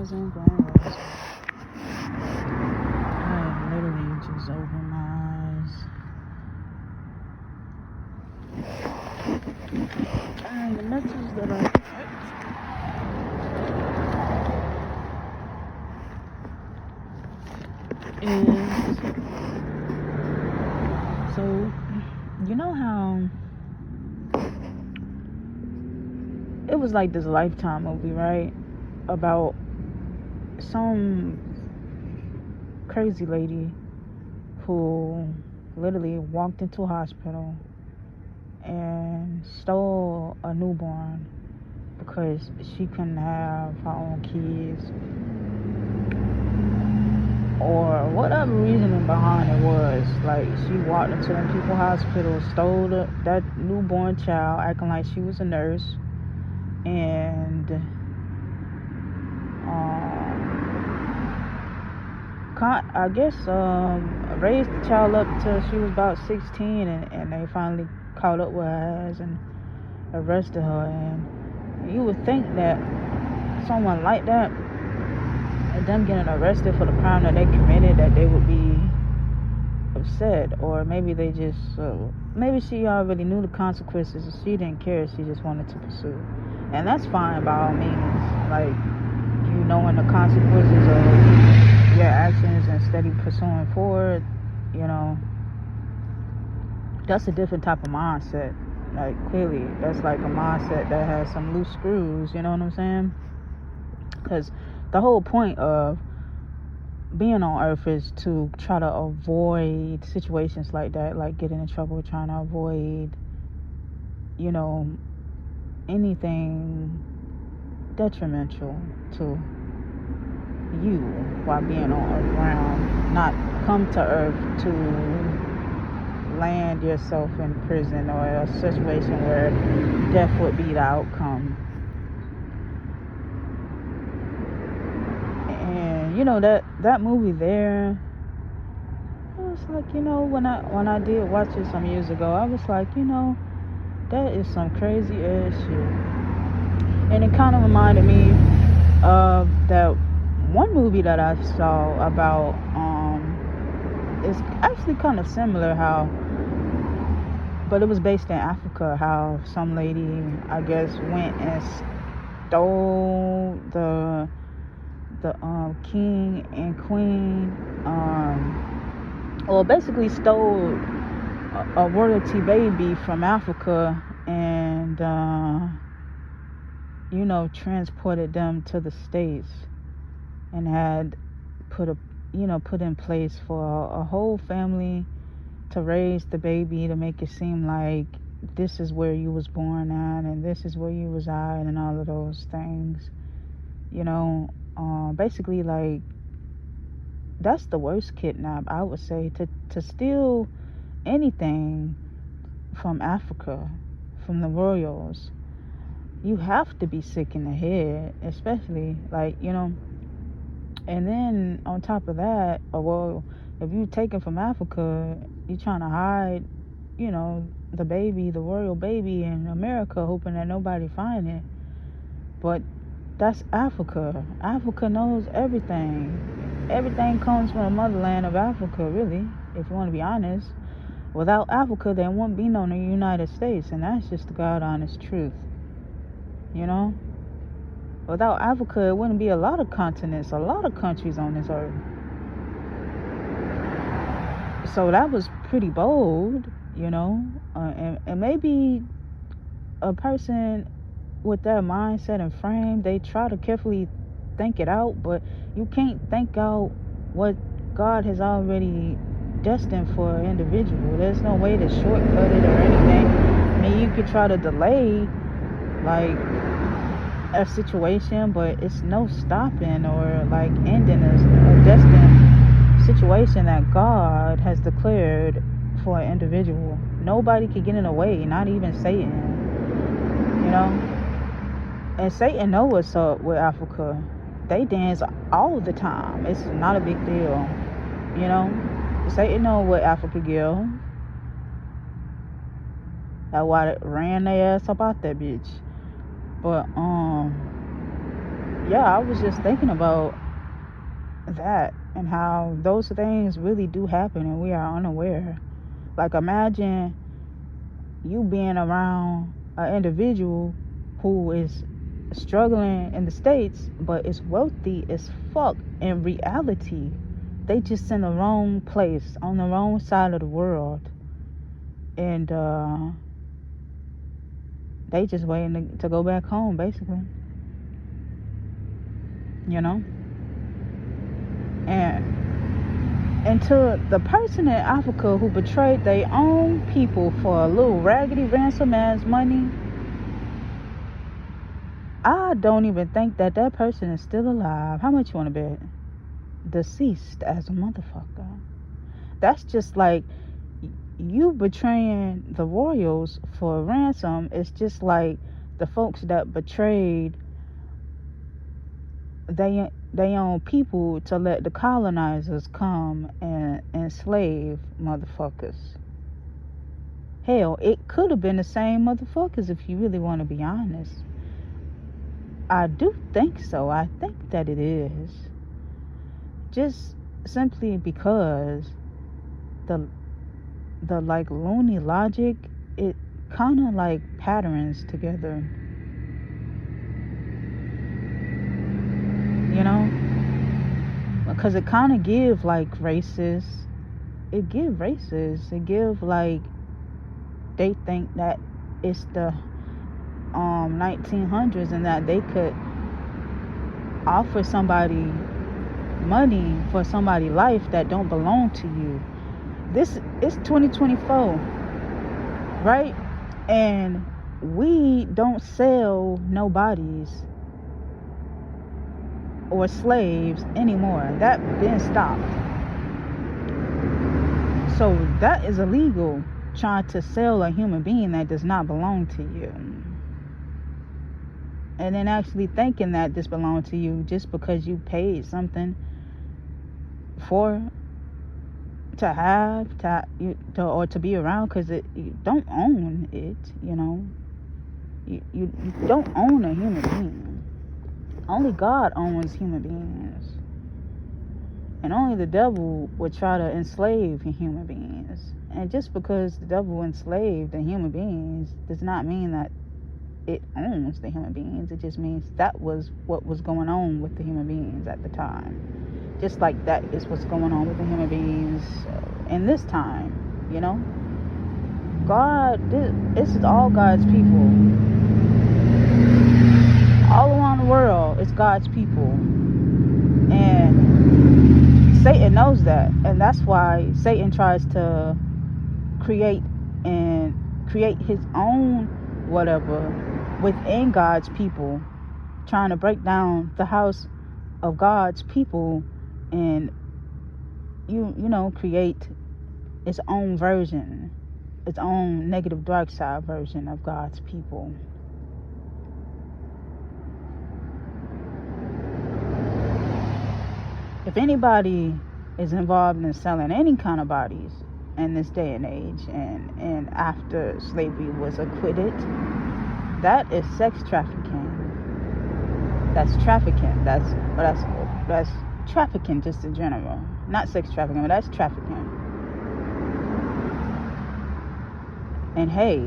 Rising, Grand Rising. I have literally just opened my eyes. And the message that I got is so, you know how it was like this Lifetime movie, right? About some crazy lady who literally walked into a hospital and stole a newborn because she couldn't have her own kids, or whatever reasoning behind it was. Like, she walked into a people's hospital, stole that newborn child, acting like she was a nurse, and I guess raised the child up till she was about 16, and they finally caught up with her ass and arrested her. And you would think that someone like that, and them getting arrested for the crime that they committed, that they would be upset, or maybe they just maybe she already knew the consequences and she didn't care, she just wanted to pursue. And that's fine by all means, like, you knowing the consequences of your actions and steady pursuing forward, you know, that's a different type of mindset. Like, clearly that's like a mindset that has some loose screws, you know what I'm saying? Because the whole point of being on earth is to try to avoid situations like that, like getting in trouble, trying to avoid, you know, anything detrimental to you while being on earth ground. Not come to earth to land yourself in prison or a situation where death would be the outcome. And you know, that movie there, I was like, you know, when I did watch it some years ago, I was like, you know, that is some crazy ass shit. And it kind of reminded me of that one movie that I saw about it's actually kind of similar, but it was based in Africa, how some lady, I guess, went and stole the king and queen, or basically stole a royalty baby from Africa, and you know, transported them to the States, and had put in place for a whole family to raise the baby, to make it seem like this is where you was born at and this is where you reside and all of those things, you know. Basically, like, that's the worst kidnap, I would say, to steal anything from Africa, from the royals. You have to be sick in the head, especially, like, you know. And then on top of that, well, if you take it from Africa, you're trying to hide, you know, the baby, the royal baby, in America, hoping that nobody find it. But that's Africa. Africa knows everything. Everything comes from the motherland of Africa, really, if you want to be honest. Without Africa, there wouldn't be no United States, and that's just the God honest truth, you know. Without Africa, it wouldn't be a lot of continents, a lot of countries on this earth. So that was pretty bold, you know. And maybe a person with that mindset and frame, they try to carefully think it out, but you can't think out what God has already destined for an individual. There's no way to shortcut it or anything. I mean, you could try to delay, like, a situation, but it's no stopping or like ending a destined situation that God has declared for an individual. Nobody can get in the way, not even Satan, you know. And Satan knows what's up with Africa. They dance all the time. It's not a big deal, you know. Satan knows what Africa give. That's why they ran their ass up out that bitch. But yeah, I was just thinking about that and how those things really do happen and we are unaware. Like, imagine you being around an individual who is struggling in the States but is wealthy as fuck. In reality, they just in the wrong place on the wrong side of the world, and they just waiting to go back home, basically, you know. And to the person in Africa who betrayed their own people for a little raggedy ransom ass money, I don't even think that person is still alive. How much you want to bet? Deceased as a motherfucker. That's just like you betraying the royals for a ransom. It's just like the folks that betrayed they own people to let the colonizers come and enslave motherfuckers. Hell, it could have been the same motherfuckers if you really want to be honest. I do think so. I think that it is. Just simply because the like loony logic, it kind of like patterns together. You know? Because it kind of give like racist. It give racist. It give like they think that it's the 1900s and that they could offer somebody money for somebody's life that don't belong to you. This is 2024, right? And we don't sell no bodies or slaves anymore. That been stopped. So that is illegal, trying to sell a human being that does not belong to you. And then actually thinking that this belongs to you just because you paid something for to have or to be around, because you don't own it, you know. You don't own a human being. Only God owns human beings, and only the devil would try to enslave human beings. And just because the devil enslaved the human beings does not mean that it owns the human beings. It just means that was what was going on with the human beings at the time. Just like that is what's going on with the human beings in this time, you know. God, this is all God's people. All around the world, it's God's people. And Satan knows that. And that's why Satan tries to create his own whatever within God's people, trying to break down the house of God's people and you know, create its own version, its own negative dark side version of God's people. If anybody is involved in selling any kind of bodies in this day and age, and after slavery was acquitted, that is sex trafficking. That's trafficking. That's trafficking just in general. Not sex trafficking, but that's trafficking. And hey,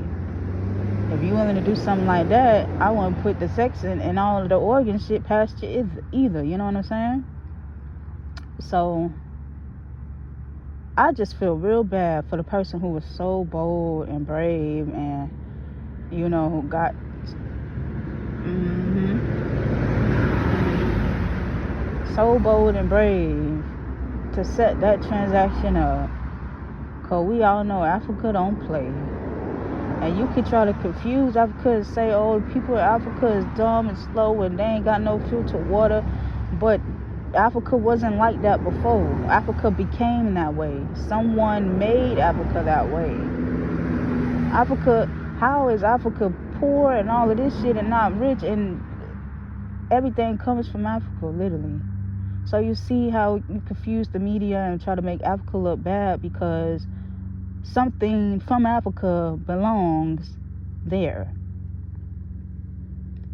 if you're willing to do something like that, I wouldn't put the sex and all of the organ shit past you either. You know what I'm saying? So I just feel real bad for the person who was so bold and brave and, you know, got so bold and brave to set that transaction up. Because we all know Africa don't play. And you could try to confuse Africa and say, oh, people in Africa is dumb and slow and they ain't got no filtered water. But Africa wasn't like that before. Africa became that way. Someone made Africa that way. Africa, how is Africa poor and all of this shit and not rich? And everything comes from Africa, literally. So you see how you confuse the media and try to make Africa look bad because something from Africa belongs there.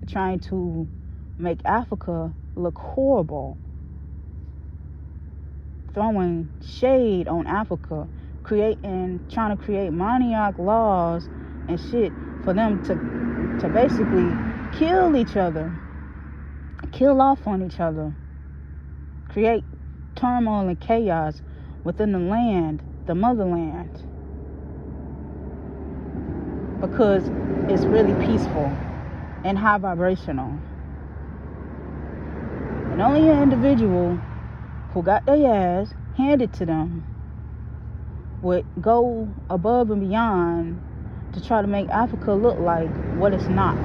Trying to make Africa look horrible, throwing shade on Africa, trying to create maniac laws and shit for them to basically kill each other, kill off on each other, create turmoil and chaos within the land, the motherland, because it's really peaceful and high vibrational. And only an individual who got their ass handed to them would go above and beyond to try to make Africa look like what it's not.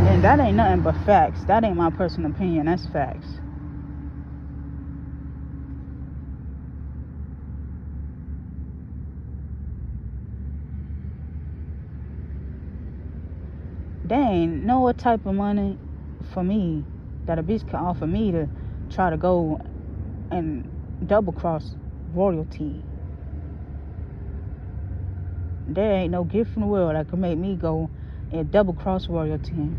And that ain't nothing but facts. That ain't my personal opinion. That's facts. They ain't no type of money for me that a bitch can offer me to try to go and double cross royalty. There ain't no gift in the world that can make me go and double cross royalty.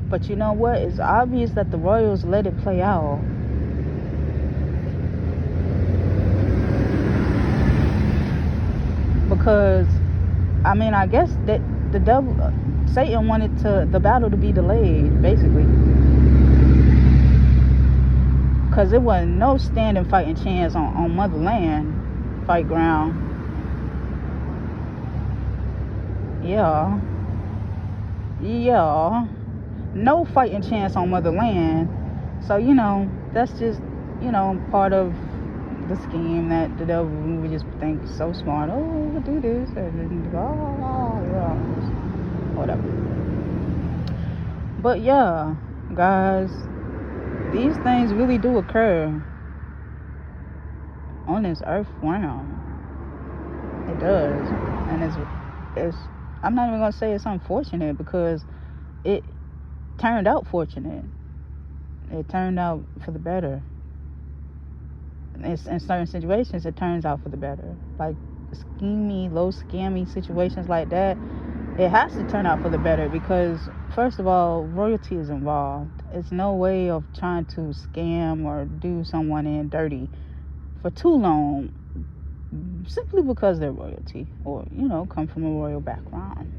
But you know what? It's obvious that the royals let it play out. Because, I mean, I guess that the devil, Satan wanted the battle to be delayed, basically. Because it wasn't no standing fighting chance on motherland, fight ground. Yeah. No fighting chance on motherland. So, that's just, part of the scheme that the devil would just think so smart. Oh, we'll do this. And yeah, whatever. But yeah, guys, these things really do occur on this earth realm. It does. And it's I'm not even gonna say it's unfortunate, because it turned out fortunate. It turned out for the better. In certain situations, it turns out for the better. Like low scammy situations like that, it has to turn out for the better, because first of all, royalty is involved. It's no way of trying to scam or do someone in dirty for too long, simply because they're royalty, or come from a royal background.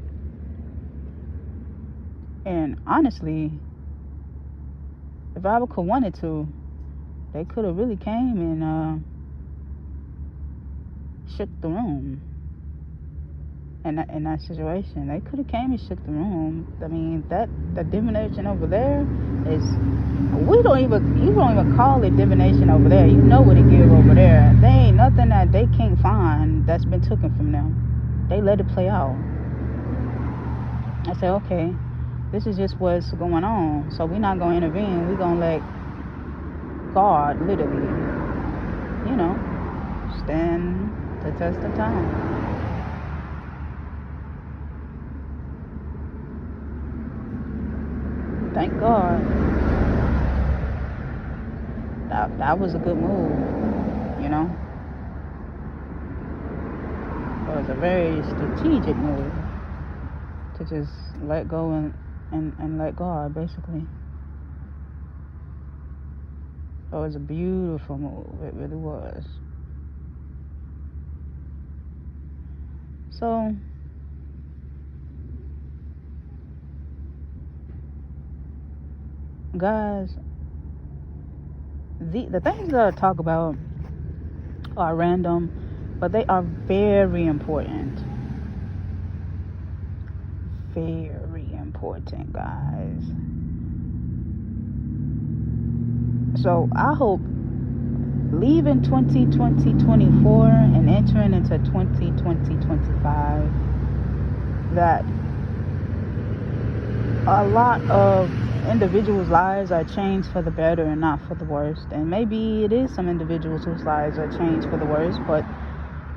And honestly, if Africa wanted to, they could have really came and shook the room. In that situation, they could have came and shook the room. I mean, that divination over there is, you don't even call it divination over there. You know what it give over there. There ain't nothing that they can't find that's been taken from them. They let it play out. I said, okay, this is just what's going on. So we're not gonna intervene. We're gonna let God literally, stand the test of time. Thank God. That was a good move, It was a very strategic move to just let go and let God, basically. It was a beautiful move. It really was. So, guys, the things that I talk about are random, but they are very important. Very important, guys. So I hope, leaving 2020-24 and entering into 2020-25, that a lot of individuals' lives are changed for the better and not for the worst. And maybe it is some individuals whose lives are changed for the worst, but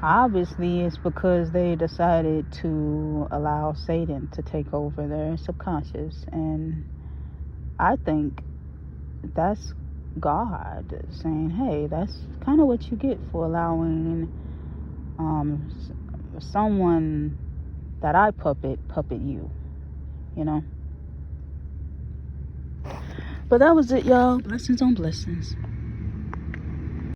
obviously it's because they decided to allow Satan to take over their subconscious. And I think that's God saying, hey, that's kind of what you get for allowing someone that I puppet you, But that was it, y'all. Blessings on blessings.